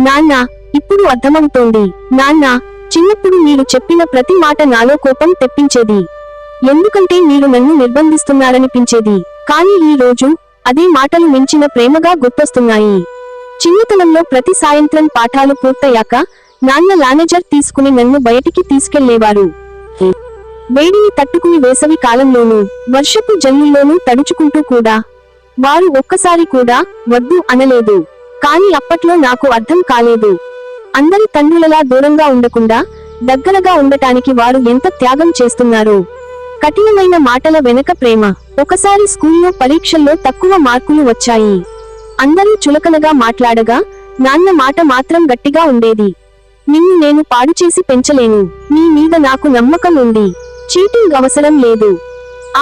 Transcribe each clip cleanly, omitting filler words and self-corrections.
నాన్న, ఇప్పుడు అర్థమవుతోంది. నాన్న, చిన్నప్పుడు మీరు చెప్పిన ప్రతి మాట నాలో కోపం తెప్పించేది. ఎందుకంటే మీరు నన్ను నిర్బంధిస్తున్నారనిపించేది. కానీ ఈ రోజు అదే మాటలు మించిన ప్రేమగా గుర్తొస్తున్నాయి. చిన్నతనంలో ప్రతి సాయంత్రం పాఠాలు పూర్తయ్యాక నాన్న లానెజర్ తీసుకుని నన్ను బయటికి తీసుకెళ్లేవారు. వేడిని తట్టుకుని వేసవి కాలంలోనూ వర్షపు జల్లుల్లోనూ తడుచుకుంటూ కూడా. వారు ఒక్కసారి కూడా వద్దు అనలేదు. కాని అప్పట్లో నాకు అర్థం కాలేదు. అందరి తండ్రులలా దూరంగా ఉండకుండా దగ్గరగా ఉండటానికి వారు ఎంత త్యాగం చేస్తున్నారో. కఠినమైన మాటల వెనక ప్రేమ. ఒకసారి స్కూల్లో పరీక్షల్లో తక్కువ మార్కులు వచ్చాయి. అందరూ చులకనగా మాట్లాడగా నాన్న మాట మాత్రం గట్టిగా ఉండేది. నిన్ను నేను పాడుచేసి పెంచలేను. నీ మీద నాకు నమ్మకం ఉంది. చీటింగ్ అవసరం లేదు.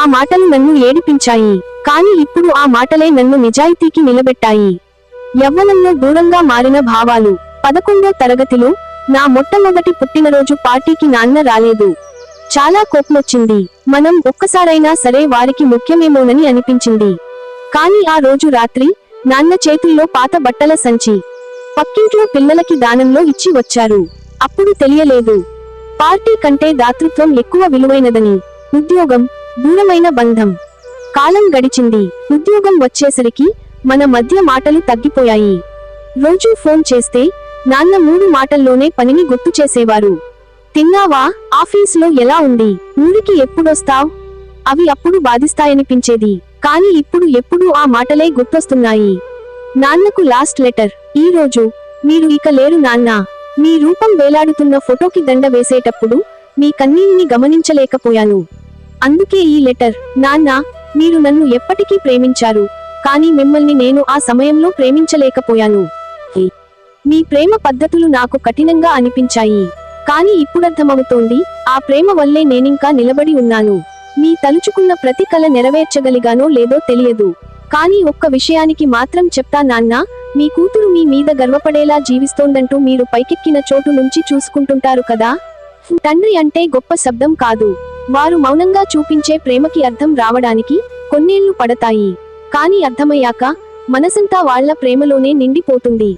ఆ మాటలు నన్ను ఏడిపించాయి. కాని ఇప్పుడు ఆ మాటలే నన్ను నిజాయితీకి నిలబెట్టాయి. యవ్వనంలో దూరంగా మారిన భావాలు. 11వ తరగతిలో నా మొట్టమొదటి పుట్టినరోజు పార్టీకి నాన్న రాలేదు. చాలా కోపమొచ్చింది. మనం ఒక్కసారైనా సరే వారికి ముఖ్యమేమోనని అనిపించింది. కాని ఆ రోజు రాత్రి నాన్న చేతుల్లో పాత బట్టల సంచి పక్కింట్లో పిల్లలకి దానంలో ఇచ్చి వచ్చారు. అప్పుడు తెలియలేదు పార్టీ కంటే దాతృత్వం ఎక్కువ విలువైనదని. ఉద్యోగం, దూరమైన బంధం. కాలం గడిచింది. ఉద్యోగం వచ్చేసరికి మన మధ్య మాటలు తగ్గిపోయాయి. రోజూ ఫోన్ చేస్తే నాన్న 3 మాటల్లోనే పనిని గుర్తు చేసేవారు. తిన్నావా? ఆఫీసులో ఎలా ఉంది? ఊరికి ఎప్పుడొస్తావ్? అవి అప్పుడు బాధిస్తాయనిపించేది. కాని ఇప్పుడు ఎప్పుడూ ఆ మాటలే గుర్తొస్తున్నాయి. నాన్నకు లాస్ట్ లెటర్. ఈ రోజు మీరు ఇక లేరు నాన్నా. మీ రూపం వేలాడుతున్న ఫోటోకి దండ వేసేటప్పుడు మీ కన్నీటిని గమనించలేకపోయాను. అందుకే ఈ లెటర్. నాన్నా, మీరు నన్ను ఎప్పటికీ ప్రేమించారు. కానీ మిమ్మల్ని నేను ఆ సమయంలో ప్రేమించలేకపోయాను. మీ ప్రేమ పద్ధతులు నాకు కఠినంగా అనిపించాయి. కాని ఇప్పుడర్థమవుతోంది, ఆ ప్రేమ వల్లే నేనింకా నిలబడి ఉన్నాను. మీ తలుచుకున్న ప్రతి కల నెరవేర్చగలిగానో లేదో తెలియదు. కాని ఒక్క విషయానికి మాత్రం చెప్తా నాన్నా, మీ కూతురు మీ మీద గర్వపడేలా జీవిస్తోందంటూ మీరు పైకెక్కిన చోటు నుంచి చూసుకుంటుంటారు కదా. తండ్రి అంటే గొప్ప శబ్దం కాదు. వారు మౌనంగా చూపించే ప్రేమకి అర్థం రావడానికి కొన్నేళ్లు పడతాయి. కాని అర్థమయ్యాక మనసంతా వాళ్ల ప్రేమలోనే నిండిపోతుంది.